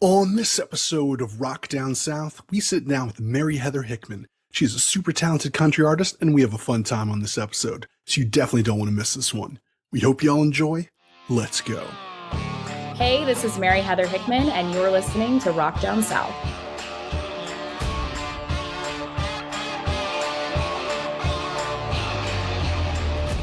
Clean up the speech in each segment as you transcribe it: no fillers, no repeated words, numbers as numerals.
On this episode of Rock Down South, we sit down with Mary Heather Hickman. She's a super talented country artist, and we have a fun time on this episode, so you definitely don't want to miss this one. We hope y'all enjoy. Let's go. Hey, this is Mary Heather Hickman, and you're listening to Rock Down South.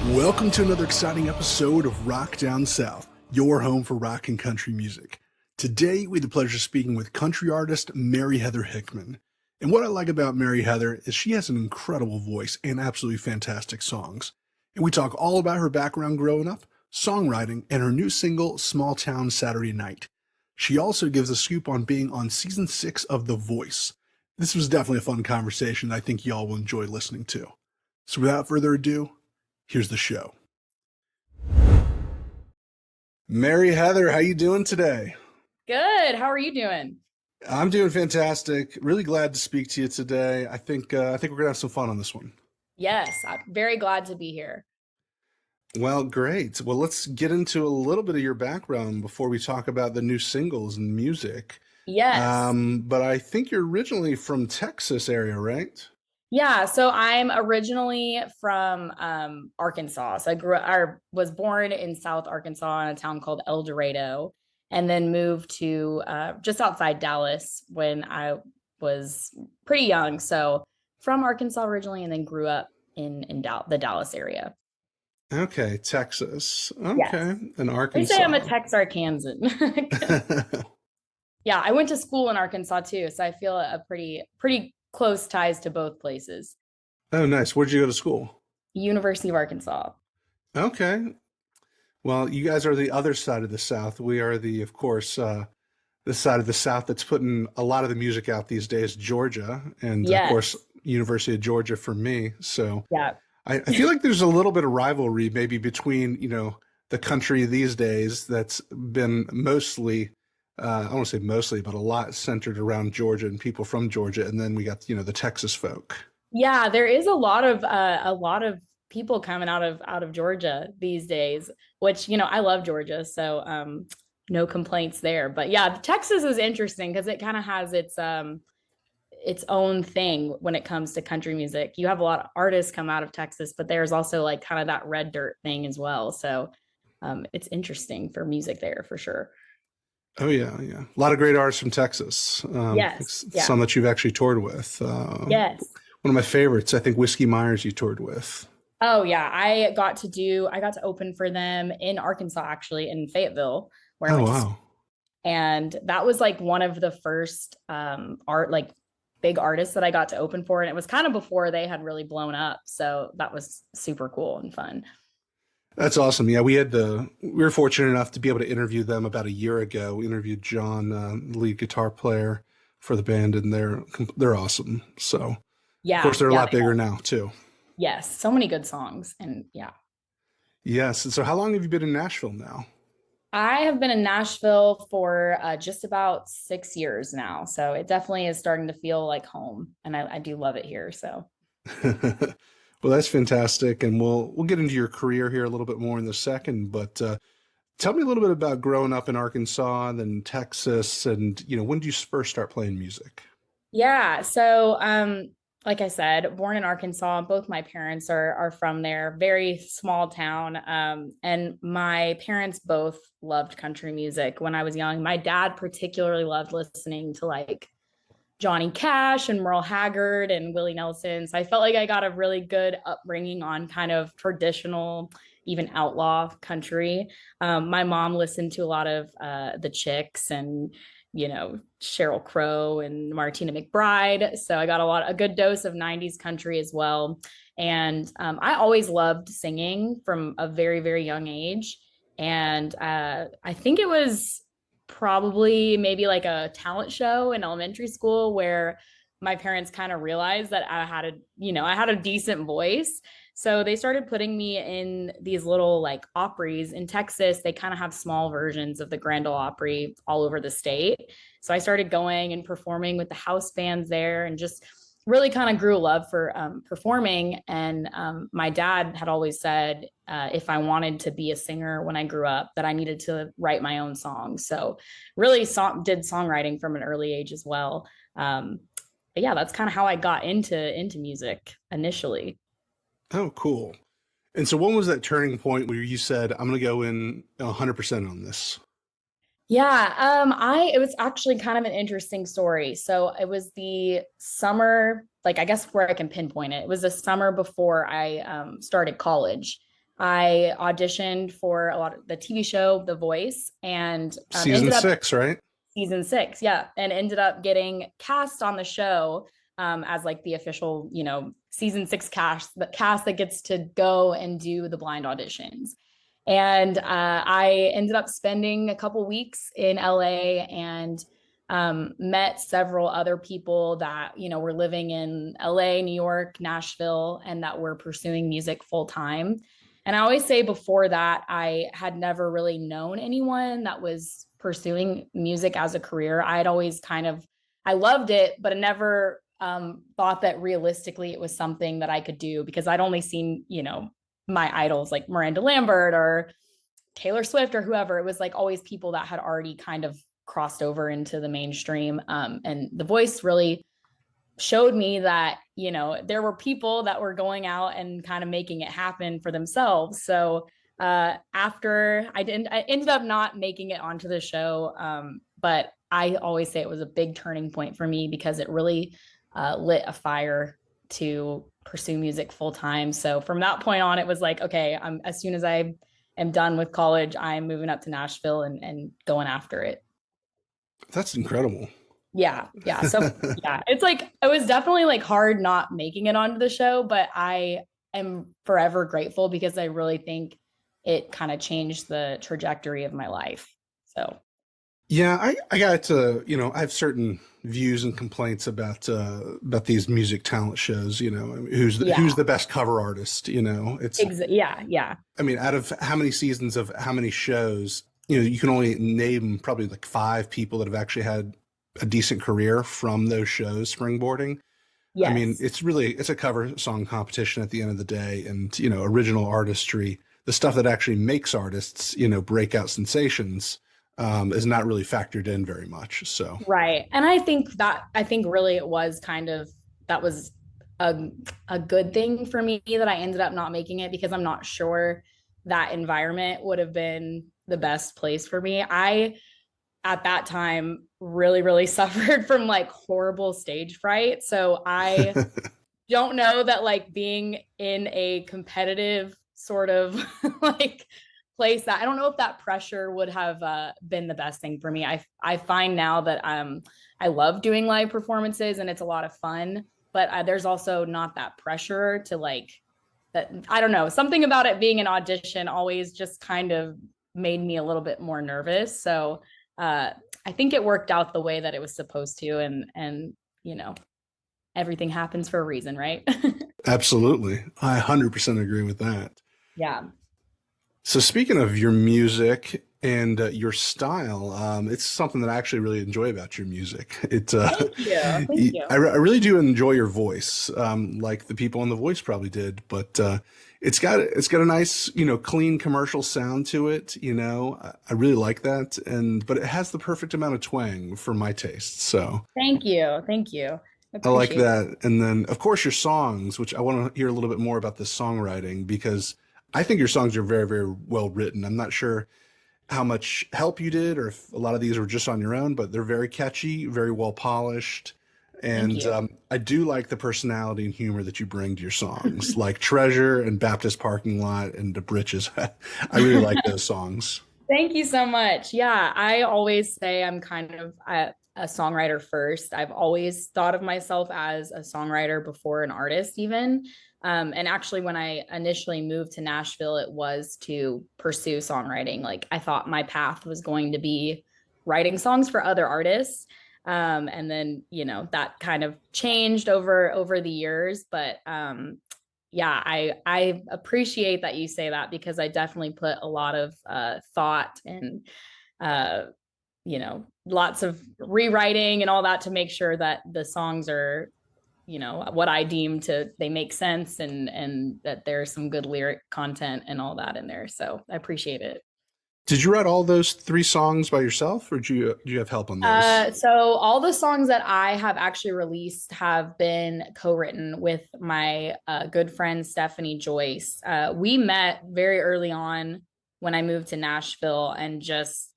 Welcome to another exciting episode of Rock Down South, your home for rock and country music. Today, we had the pleasure of speaking with country artist Mary Heather Hickman. And what I like about Mary Heather is she has an incredible voice and absolutely fantastic songs. And we talk all about her background growing up, songwriting, and her new single, Small Town Saturday Night. She also gives a scoop on being on season 6 of The Voice. This was definitely a fun conversation that I think y'all will enjoy listening to. So without further ado, here's the show. Mary Heather, how you doing today? Good. How are you doing? I'm doing fantastic. Really glad to speak to you today. I think we're gonna have some fun on this one. Yes, I'm very glad to be here. Well, great. Well, let's get into a little bit of your background before we talk about the new singles and music. Yes. But I think you're originally from Texas area, right? Yeah, so I'm originally from Arkansas. So I was born in South Arkansas in a town called El Dorado, and then moved to just outside Dallas when I was pretty young. So from Arkansas originally, and then grew up in the Dallas area. Okay, Texas. Yes. Okay, in They say I'm a Arkansas. Texarkansan. Yeah, I went to school in Arkansas too, so I feel a pretty close ties to both places. Oh, nice. Where'd you go to school? University of Arkansas. Okay. Well, you guys are the other side of the South. We are of course, the side of the South that's putting a lot of the music out these days, Georgia, and of Yes. course, University of Georgia for me. So Yeah. I feel like there's a little bit of rivalry maybe between, the country these days that's been mostly, I don't want to say mostly, but a lot centered around Georgia and people from Georgia. And then we got, the Texas folk. Yeah, there is a lot of people coming out of Georgia these days, which, I love Georgia, so no complaints there. But yeah, Texas is interesting because it kind of has its own thing when it comes to country music. You have a lot of artists come out of Texas, but there's also like kind of that red dirt thing as well. So it's interesting for music there for sure. Oh yeah, yeah. A lot of great artists from Texas. Yes. Yeah. Some that you've actually toured with. Yes. One of my favorites, I think Whiskey Myers you toured with. Oh yeah, I got to open for them in Arkansas, actually, in Fayetteville, where I Oh went to school. wow. And that was like one of the first art like big artists that I got to open for. And it was kind of before they had really blown up. So that was super cool and fun. That's awesome. Yeah, we were fortunate enough to be able to interview them about a year ago. We interviewed John, the lead guitar player for the band, and they're awesome. So, of Yeah, course, they're a yeah, lot bigger now too. yes, so many good songs. And yeah. Yes. And so, how long have you been in Nashville now? I have been in Nashville for just about 6 years now. So it definitely is starting to feel like home. And I do love it here. So Well, that's fantastic, and we'll get into your career here a little bit more in a second. But tell me a little bit about growing up in Arkansas, then Texas, and when did you first start playing music? yeah. So like I said, born in Arkansas, both my parents are from there, very small town. And my parents both loved country music when I was young. My dad particularly loved listening to like Johnny Cash and Merle Haggard and Willie Nelson. So I felt like I got a really good upbringing on kind of traditional, even outlaw country. My mom listened to a lot of the Chicks and Cheryl Crow and Martina McBride. So I got a good dose of 90s country as well. And I always loved singing from a very, very young age. And I think it was probably maybe like a talent show in elementary school where my parents kind of realized that I had a decent voice. So they started putting me in these little like Opries in Texas. They kind of have small versions of the Grand Ole Opry all over the state. So I started going and performing with the house bands there and just really kind of grew a love for performing. And my dad had always said if I wanted to be a singer when I grew up, that I needed to write my own songs. So really did songwriting from an early age as well. But yeah, that's kind of how I got into music initially. Oh, cool. And so when was that turning point where you said, I'm going to go in 100% on this? Yeah, I it was actually kind of an interesting story. So it was the summer, like I guess where I can pinpoint it. It was the summer before I started college. I auditioned for a lot of the TV show The Voice and Season ended up six, right? season six, yeah, and ended up getting cast on the show as like the official, season six cast, the cast that gets to go and do the blind auditions. And I ended up spending a couple weeks in LA and met several other people that, were living in LA, New York, Nashville, and that were pursuing music full time. And I always say before that, I had never really known anyone that was pursuing music as a career. I had always I loved it, but I never thought that realistically it was something that I could do because I'd only seen, my idols like Miranda Lambert or Taylor Swift or whoever. It was like always people that had already kind of crossed over into the mainstream. And The Voice really showed me that, there were people that were going out and kind of making it happen for themselves. So after I ended up not making it onto the show. But I always say it was a big turning point for me because it really lit a fire to pursue music full time. So from that point on, it was like, okay, as soon as I am done with college, I'm moving up to Nashville and going after it. That's incredible. Yeah. Yeah. So yeah, it's like, it was definitely like hard not making it onto the show, but I am forever grateful because I really think it kind of changed the trajectory of my life. So Yeah, I got to, I have certain views and complaints about these music talent shows, who's yeah, the best cover artist, yeah, yeah. I mean, out of how many seasons of how many shows, you can only name probably like five people that have actually had a decent career from those shows springboarding. I mean, Yes. it's a cover song competition at the end of the day, and original artistry, the stuff that actually makes artists, breakout sensations, is not really factored in very much. So, Right. And I think really it was kind of that was a a good thing for me that I ended up not making it because I'm not sure that environment would have been the best place for me. I at that time really really suffered from like horrible stage fright. So I don't know that like being in a competitive sort of like place that I don't know if that pressure would have been the best thing for me. I find now that I love doing live performances and it's a lot of fun, but there's also not that pressure to like that. I don't know, something about it being an audition always just kind of made me a little bit more nervous. So uh, I think it worked out the way that it was supposed to, and you know everything happens for a reason, right? absolutely, I 100% agree with that. Yeah. So speaking of your music and your style, it's something that I actually really enjoy about your music. Thank you. Thank you. I really do enjoy your voice, like the people on The Voice probably did. But it's got a nice, clean commercial sound to it. I really like that, but it has the perfect amount of twang for my taste. So Thank you. Thank you. I I like appreciate it. that. And then, of course, your songs, which I want to hear a little bit more about the songwriting because I think your songs are very, very well written. I'm not sure how much help you did or if a lot of these were just on your own, but they're very catchy, very well polished. Thank And you. I do like the personality and humor that you bring to your songs, like Treasure and Baptist Parking Lot and The Britches. I really like those songs. Thank you so much. Yeah, I always say I'm kind of a songwriter first. I've always thought of myself as a songwriter before an artist, even. And actually, when I initially moved to Nashville, it was to pursue songwriting. Like I thought my path was going to be writing songs for other artists. And then, that kind of changed over the years. But yeah, I appreciate that you say that because I definitely put a lot of thought and uh lots of rewriting and all that to make sure that the songs are what I deem to they make sense, and that there's some good lyric content and all that in there. So I appreciate it. Did you write all those 3 songs by yourself, or do you have help on those? So all the songs that I have actually released have been co-written with my good friend Stephanie Joyce. We met very early on when I moved to Nashville and just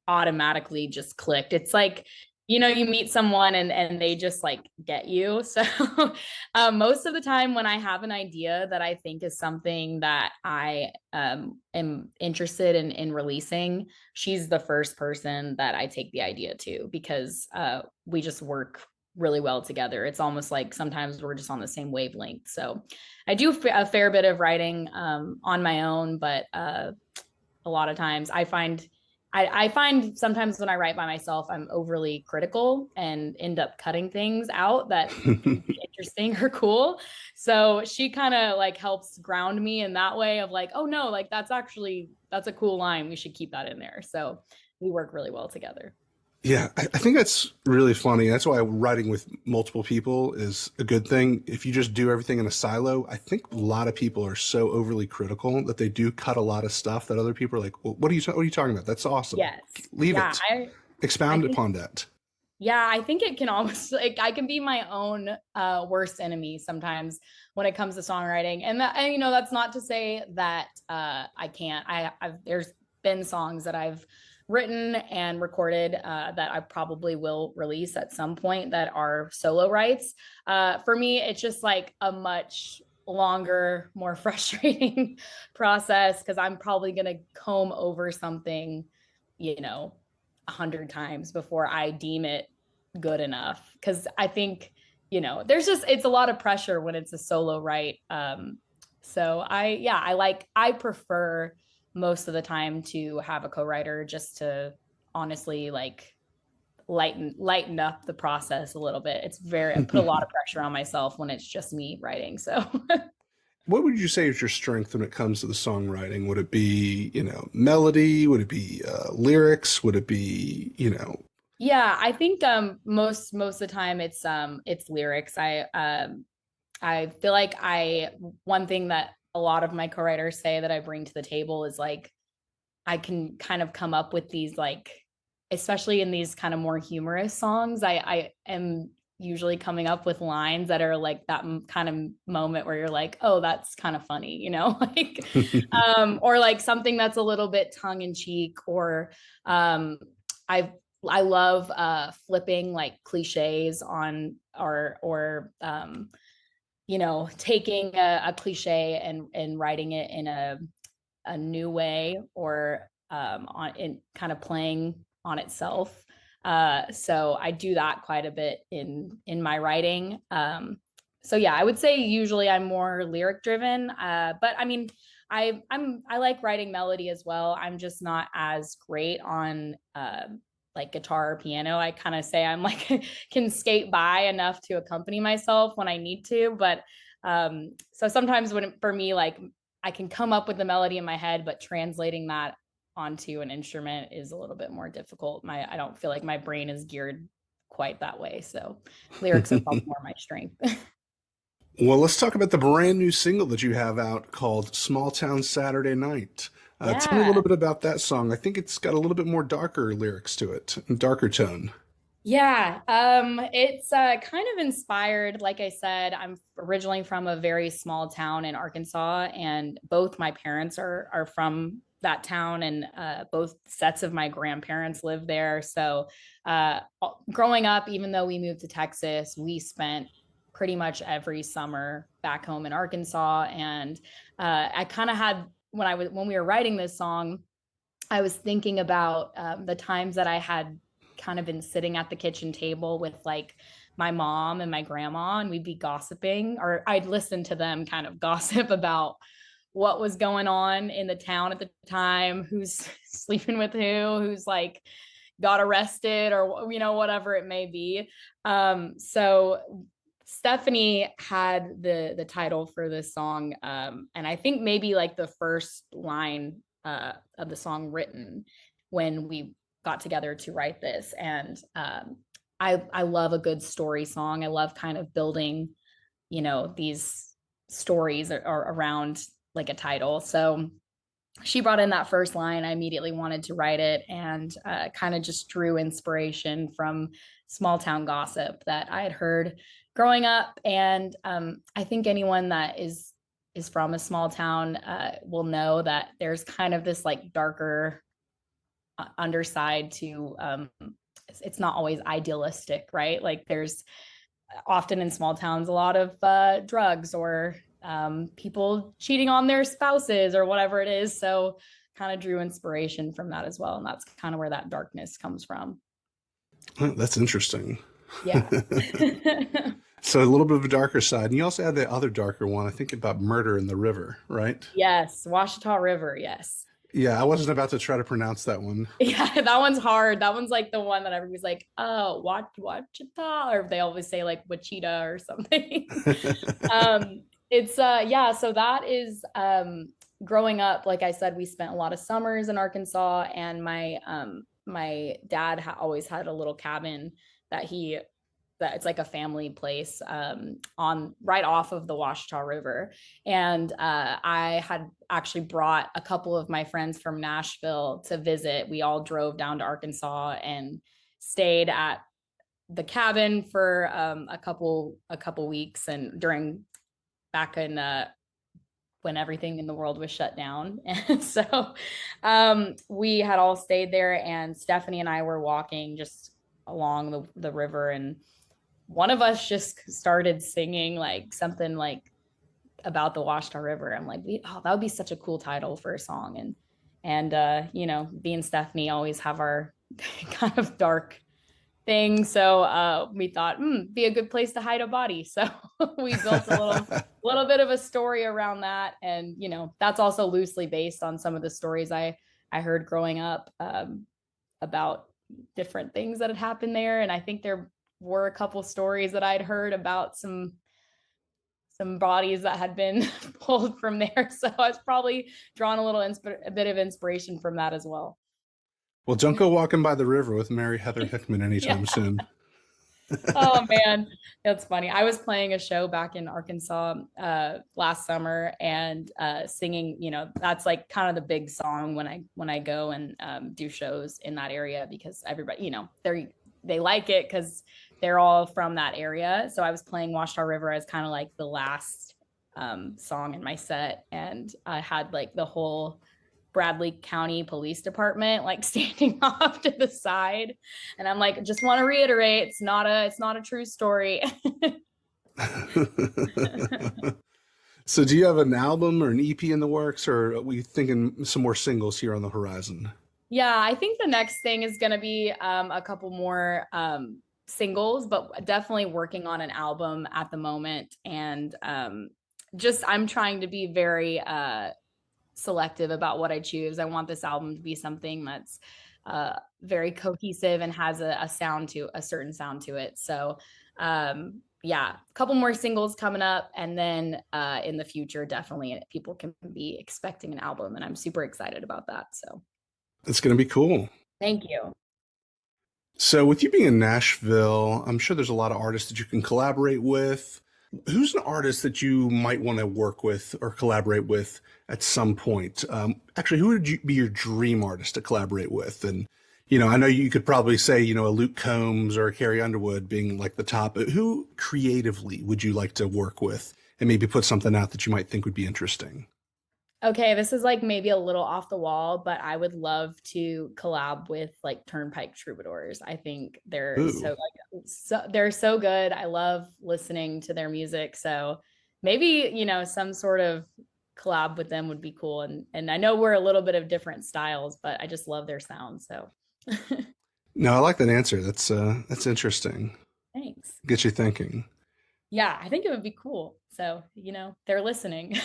automatically just clicked. It's like, you meet someone and they just like get you. So most of the time when I have an idea that I think is something that I am interested in releasing, she's the first person that I take the idea to, because we just work really well together. It's almost like sometimes we're just on the same wavelength. So I do a fair bit of writing on my own, but a lot of times I find sometimes when I write by myself, I'm overly critical and end up cutting things out that can be interesting or cool. So she kind of like helps ground me in that way of like, oh no, like that's a cool line. We should keep that in there. So we work really well together. Yeah, I think that's really funny. That's why writing with multiple people is a good thing. If you just do everything in a silo, I think a lot of people are so overly critical that they do cut a lot of stuff that other people are like, well, what are you talking about? That's awesome. Yes. Leave Yeah. it. I Expound think upon that. Yeah, I think it can almost like I can be my own worst enemy sometimes when it comes to songwriting. And that's not to say that I can't. There's been songs that I've written and recorded that I probably will release at some point that are solo rights. For me, it's just like a much longer, more frustrating process because I'm probably gonna comb over something, you know, 100 times before I deem it good enough. Because I think, it's a lot of pressure when it's a solo write. So I prefer most of the time to have a co-writer just to honestly like lighten up the process a little bit. I put a lot of pressure on myself when it's just me writing. So What would you say is your strength when it comes to the songwriting? Would it be, melody? Would it be lyrics? Would it be, yeah, I think most of the time it's lyrics. I feel like one thing that a lot of my co-writers say that I bring to the table is like I can kind of come up with these like, especially in these kind of more humorous songs, I am usually coming up with lines that are like that kind of moment where you're like, oh, that's kind of funny, like or like something that's a little bit tongue in cheek, or I I love flipping like cliches on or taking a cliche and writing it in a new way, or on in kind of playing on itself. So I do that quite a bit in my writing. So yeah, I would say usually I'm more lyric driven. But I mean, I like writing melody as well. I'm just not as great on like guitar or piano. I kind of say I'm like can skate by enough to accompany myself when I need to, but so sometimes for me, like I can come up with the melody in my head, but translating that onto an instrument is a little bit more difficult. I don't feel like my brain is geared quite that way. So lyrics are probably more my strength. Well, let's talk about the brand new single that you have out called Small Town Saturday Night. Tell me a little Yeah. bit about that song. I think it's got a little bit more darker lyrics to it, darker tone. Yeah, it's kind of inspired. Like I said, I'm originally from a very small town in Arkansas, and both my parents are from that town, and both sets of my grandparents live there. So, growing up, even though we moved to Texas, we spent pretty much every summer back home in Arkansas, and I kind of had when we were writing this song, I was thinking about the times that I had kind of been sitting at the kitchen table with like my mom and my grandma, and we'd be gossiping, or I'd listen to them kind of gossip about what was going on in the town at the time, who's sleeping with who's like got arrested, or whatever it may be. So Stephanie had the title for this song, and I think maybe like the first line of the song written when we got together to write this, and I love a good story song. I love kind of building, these stories or around like a title. So she brought in that first line. I immediately wanted to write it, and kind of just drew inspiration from small town gossip that I had heard growing up. And I think anyone that is from a small town will know that there's kind of this like darker underside to it's not always idealistic, right? Like there's often in small towns a lot of drugs or people cheating on their spouses or whatever it is. So kind of drew inspiration from that as well. And that's kind of where that darkness comes from. Oh, that's interesting. Yeah. So a little bit of a darker side. And you also had the other darker one, I think about murder in the river, right? Yes. Washita River. Yes. Yeah, I wasn't about to try to pronounce that one. Yeah, that one's hard. That one's like the one that everybody's like, oh, Wachita, or they always say like Wachita or something. It's yeah, so that is growing up, like I said, we spent a lot of summers in Arkansas, and my dad always had a little cabin that that it's like a family place on right off of the Washita River. And I had actually brought a couple of my friends from Nashville to visit. We all drove down to Arkansas and stayed at the cabin for a couple weeks, and during back in when everything in the world was shut down. And so we had all stayed there, and Stephanie and I were walking just along the river, and one of us just started singing like something like about the Washita River. I'm like, oh, that would be such a cool title for a song. And me and Stephanie always have our kind of dark thing. So we thought, be a good place to hide a body. So we built a little bit of a story around that. And that's also loosely based on some of the stories I heard growing up about different things that had happened there. And I think there were a couple stories that I'd heard about some bodies that had been pulled from there. So I was probably drawn a bit of inspiration from that as well. Well, don't go walking by the river with Mary Heather Hickman Yeah. anytime soon. Oh man, that's funny. I was playing a show back in Arkansas last summer, and singing. That's like kind of the big song when I go and do shows in that area, because everybody, they like it because they're all from that area. So I was playing Washita River as kind of like the last song in my set, and I had like the whole Bradley County Police Department like standing off to the side, and I'm like, just want to reiterate, it's not a true story. So do you have an album or an EP in the works, or are we thinking some more singles here on the horizon? Yeah, I think the next thing is going to be a couple more singles, but definitely working on an album at the moment. And just I'm trying to be very selective about what I choose. I want this album to be something that's very cohesive and has a certain sound to it. So yeah, a couple more singles coming up, and then in the future, definitely people can be expecting an album, and I'm super excited about that. So It's going to be cool. thank you. So, with you being in Nashville, I'm sure there's a lot of artists that you can collaborate with. Who's an artist that you might want to work with or collaborate with at some point? Actually, who would be your dream artist to collaborate with? And, I know you could probably say, a Luke Combs or a Carrie Underwood being like the top, but who creatively would you like to work with and maybe put something out that you might think would be interesting? Okay, this is like maybe a little off the wall, but I would love to collab with like Turnpike Troubadours. I think Ooh. they're so good. I love listening to their music. So maybe, some sort of collab with them would be cool. And I know we're a little bit of different styles, but I just love their sound. So No, I like that answer. That's interesting. thanks. Gets you thinking. Yeah, I think it would be cool. So, they're listening.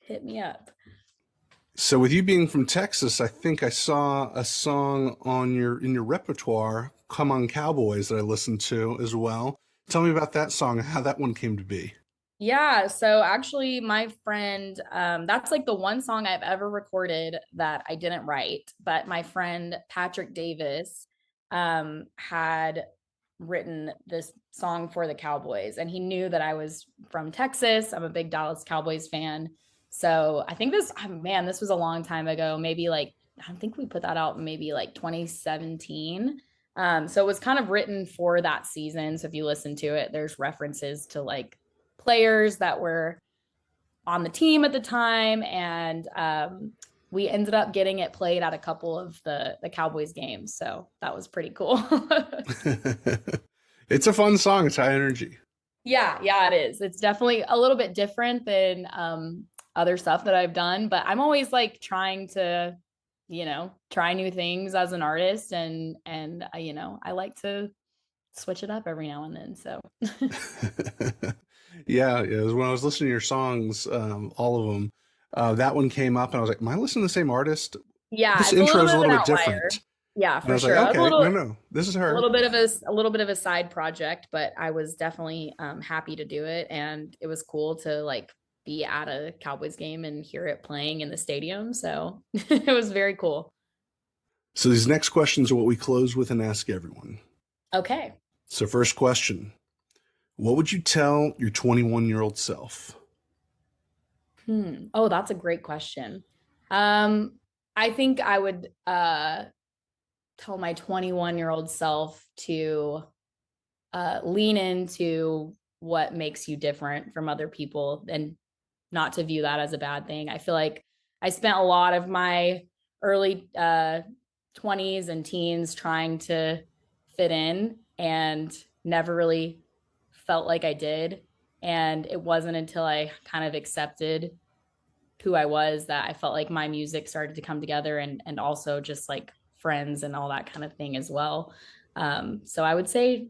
Hit me up. So with you being from Texas, I think I saw a song on your repertoire, Come On Cowboys, that I listened to as well. Tell me about that song and how that one came to be. Yeah, so actually my friend, that's like the one song I've ever recorded that I didn't write, but my friend Patrick Davis had written this song for the Cowboys, and he knew that I was from Texas. I'm a big Dallas Cowboys fan. So I think this, oh, man, this was a long time ago. Maybe like, I think we put that out maybe like 2017. So it was kind of written for that season. So if you listen to it, there's references to like players that were on the team at the time. And we ended up getting it played at a couple of the Cowboys games. So that was pretty cool. It's a fun song. It's high energy. Yeah, it is. It's definitely a little bit different than other stuff that I've done, but I'm always like trying to, try new things as an artist, and I like to switch it up every now and then. So Yeah, it was when I was listening to your songs, all of them. That one came up, and I was like, "Am I listening to the same artist? yeah, This it's a intro little is bit a of an little bit outlier. different." Yeah, And I for was like, sure. "Okay, no, this is her." A little bit of a side project, but I was definitely happy to do it, and it was cool to like be at a Cowboys game and hear it playing in the stadium. So it was very cool. So these next questions are what we close with and ask everyone. Okay. So first question, what would you tell your 21-year-old self? Oh, that's a great question. I think I would tell my 21-year-old self to lean into what makes you different from other people and not to view that as a bad thing. I feel like I spent a lot of my early 20s and teens trying to fit in and never really felt like I did. And it wasn't until I kind of accepted who I was that I felt like my music started to come together, and also just like friends and all that kind of thing as well. So I would say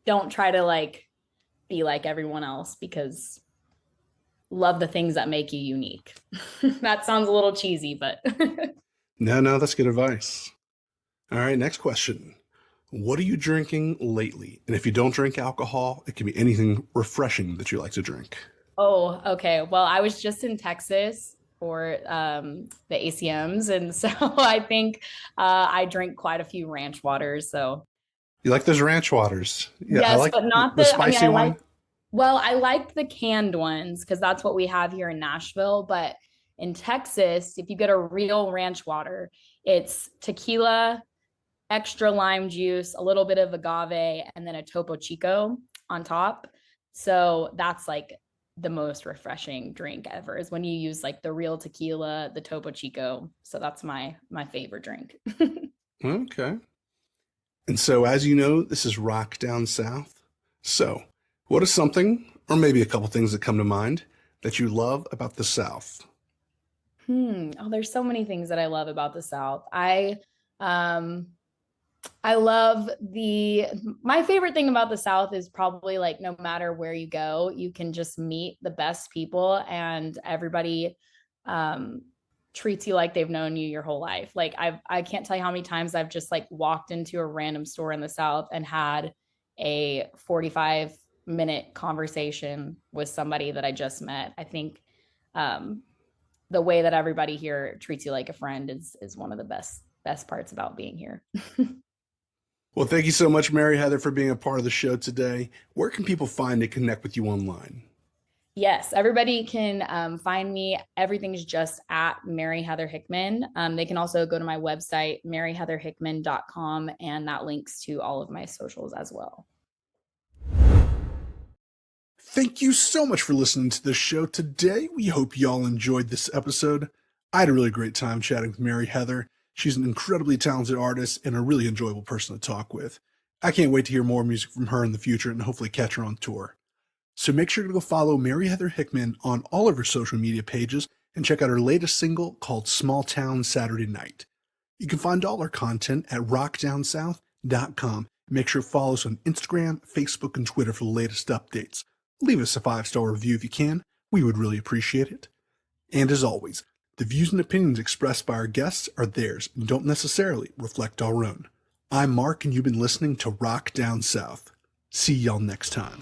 don't try to like be like everyone else, because love the things that make you unique. That sounds a little cheesy, but No, that's good advice. All right, next question. What are you drinking lately? And if you don't drink alcohol, it can be anything refreshing that you like to drink. oh, okay. Well, I was just in Texas for the ACMs, and so I think I drink quite a few ranch waters. So You like those ranch waters? Yeah, I yes, like but not the the, I mean, spicy one. I like the canned ones because that's what we have here in Nashville. But in Texas, if you get a real ranch water, it's tequila, extra lime juice, a little bit of agave, and then a Topo Chico on top. So that's like the most refreshing drink ever, is when you use like the real tequila, the Topo Chico. So that's my favorite drink. Okay. And so, as you know, this is Rock Down South. So, what is something, or maybe a couple things that come to mind, that you love about the South? Oh, there's so many things that I love about the South. Um I love my favorite thing about the South is probably like no matter where you go, you can just meet the best people, and everybody um treats you like they've known you your whole life. Like I can't tell you how many times I've just like walked into a random store in the South and had a 45-minute conversation with somebody that I just met. I think um the way that everybody here treats you like a friend is one of the best parts about being here. Well, thank you so much, Mary Heather, for being a part of the show today. Where can people find and connect with you online? Yes, everybody can find me. Everything's just at Mary Heather Hickman. They can also go to my website, maryheatherhickman.com, and that links to all of my socials as well. Thank you so much for listening to this show today. We hope y'all enjoyed this episode. I had a really great time chatting with Mary Heather. She's an incredibly talented artist and a really enjoyable person to talk with. I can't wait to hear more music from her in the future and hopefully catch her on tour. So make sure to go follow Mary Heather Hickman on all of her social media pages and check out her latest single called Small Town Saturday Night. You can find all our content at rockdownsouth.com. Make sure to follow us on Instagram, Facebook, and Twitter for the latest updates. Leave us a 5-star review if you can. We would really appreciate it. And as always, the views and opinions expressed by our guests are theirs and don't necessarily reflect our own. I'm Mark, and you've been listening to Rock Down South. See y'all next time.